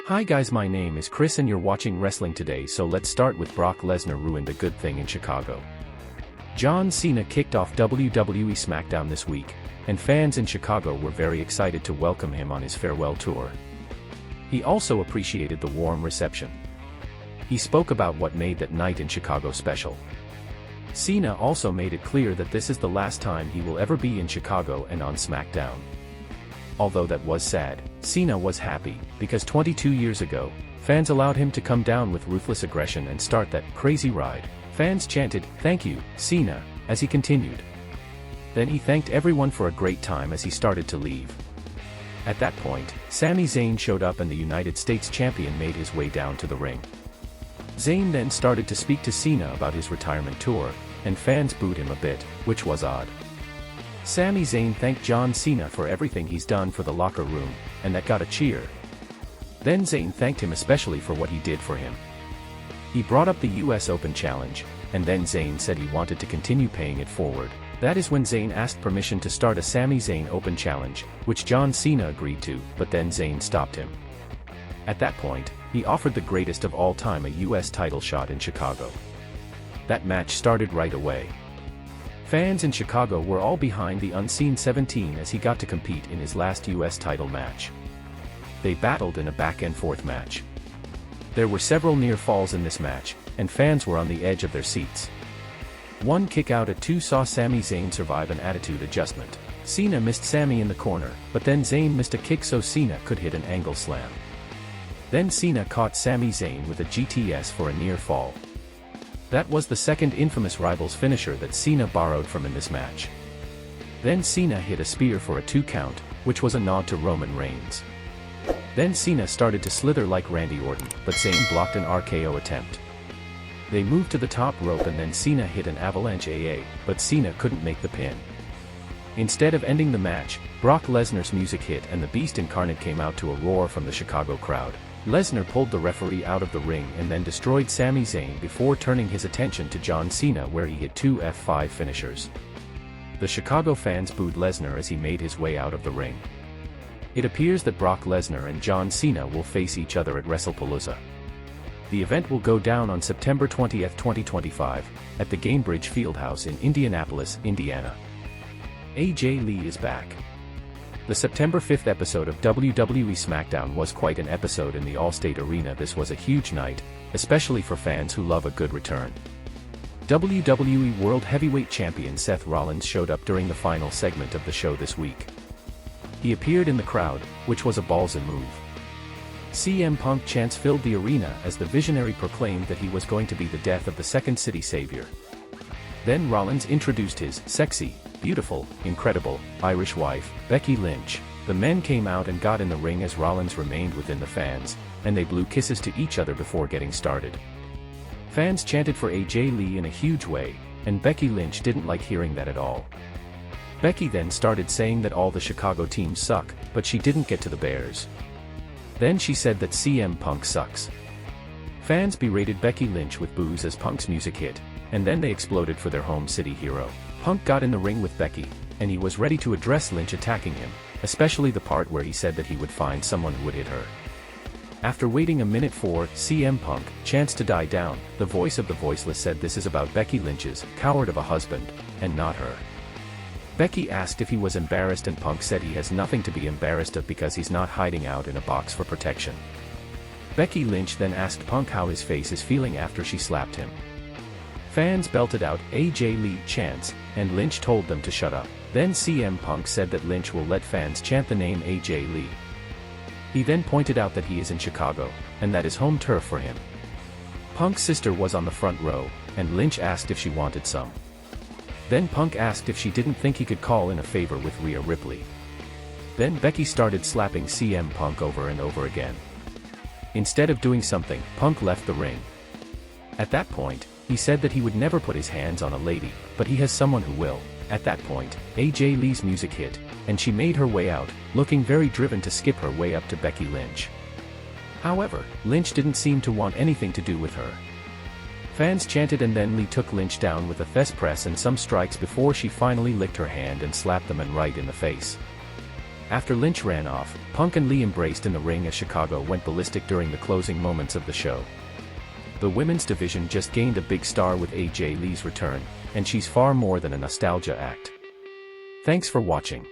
Hi guys, my name is Chris and you're watching Wrestling Today, so let's start with Brock Lesnar ruined a good thing in Chicago. John Cena kicked off WWE SmackDown this week, and fans in Chicago were very excited to welcome him on his farewell tour. He also appreciated the warm reception. He spoke about what made that night in Chicago special. Cena also made it clear that this is the last time he will ever be in Chicago and on SmackDown. Although that was sad, Cena was happy, because 22 years ago, fans allowed him to come down with ruthless aggression and start that crazy ride. Fans chanted, "Thank you, Cena," as he continued. Then he thanked everyone for a great time as he started to leave. At that point, Sami Zayn showed up and the United States champion made his way down to the ring. Zayn then started to speak to Cena about his retirement tour, and fans booed him a bit, which was odd. Sami Zayn thanked John Cena for everything he's done for the locker room, and that got a cheer. Then Zayn thanked him especially for what he did for him. He brought up the US Open Challenge, and then Zayn said he wanted to continue paying it forward. That is when Zayn asked permission to start a Sami Zayn Open Challenge, which John Cena agreed to, but then Zayn stopped him. At that point, he offered the greatest of all time a US title shot in Chicago. That match started right away. Fans in Chicago were all behind the Unseen 17 as he got to compete in his last US title match. They battled in a back-and-forth match. There were several near falls in this match, and fans were on the edge of their seats. One kick out at 2 saw Sami Zayn survive an attitude adjustment. Cena missed Sami in the corner, but then Zayn missed a kick so Cena could hit an angle slam. Then Cena caught Sami Zayn with a GTS for a near fall. That was the second infamous Rivals finisher that Cena borrowed from in this match. Then Cena hit a spear for a 2 count, which was a nod to Roman Reigns. Then Cena started to slither like Randy Orton, but Zayn blocked an RKO attempt. They moved to the top rope and then Cena hit an avalanche AA, but Cena couldn't make the pin. Instead of ending the match, Brock Lesnar's music hit and the Beast Incarnate came out to a roar from the Chicago crowd. Lesnar pulled the referee out of the ring and then destroyed Sami Zayn before turning his attention to John Cena where he hit 2 F5 finishers. The Chicago fans booed Lesnar as he made his way out of the ring. It appears that Brock Lesnar and John Cena will face each other at WrestlePalooza. The event will go down on September 20, 2025, at the Gainbridge Fieldhouse in Indianapolis, Indiana. AJ Lee is back. The September 5th episode of WWE SmackDown was quite an episode in the Allstate Arena. This was a huge night, especially for fans who love a good return. WWE World Heavyweight Champion Seth Rollins showed up during the final segment of the show this week. He appeared in the crowd, which was a ballsy move. CM Punk chants filled the arena as the Visionary proclaimed that he was going to be the death of the Second City Savior. Then Rollins introduced his sexy, beautiful, incredible, Irish wife, Becky Lynch. The men came out and got in the ring as Rollins remained within the fans, and they blew kisses to each other before getting started. Fans chanted for AJ Lee in a huge way, and Becky Lynch didn't like hearing that at all. Becky then started saying that all the Chicago teams suck, but she didn't get to the Bears. Then she said that CM Punk sucks. Fans berated Becky Lynch with boos as Punk's music hit, and then they exploded for their home city hero. Punk got in the ring with Becky, and he was ready to address Lynch attacking him, especially the part where he said that he would find someone who would hit her. After waiting a minute for CM Punk chants to die down, the voice of the voiceless said this is about Becky Lynch's coward of a husband, and not her. Becky asked if he was embarrassed and Punk said he has nothing to be embarrassed of because he's not hiding out in a box for protection. Becky Lynch then asked Punk how his face is feeling after she slapped him. Fans belted out AJ Lee chants, and Lynch told them to shut up. Then CM Punk said that Lynch will let fans chant the name AJ Lee. He then pointed out that he is in Chicago, and that is home turf for him. Punk's sister was on the front row, and Lynch asked if she wanted some. Then Punk asked if she didn't think he could call in a favor with Rhea Ripley. Then Becky started slapping CM Punk over and over again. Instead of doing something, Punk left the ring. At that point, he said that he would never put his hands on a lady, but he has someone who will. At that point, AJ Lee's music hit, and she made her way out, looking very driven to skip her way up to Becky Lynch. However, Lynch didn't seem to want anything to do with her. Fans chanted and then Lee took Lynch down with a Thesz press and some strikes before she finally licked her hand and slapped the man right in the face. After Lynch ran off, Punk and Lee embraced in the ring as Chicago went ballistic during the closing moments of the show. The women's division just gained a big star with AJ Lee's return, and she's far more than a nostalgia act. Thanks for watching.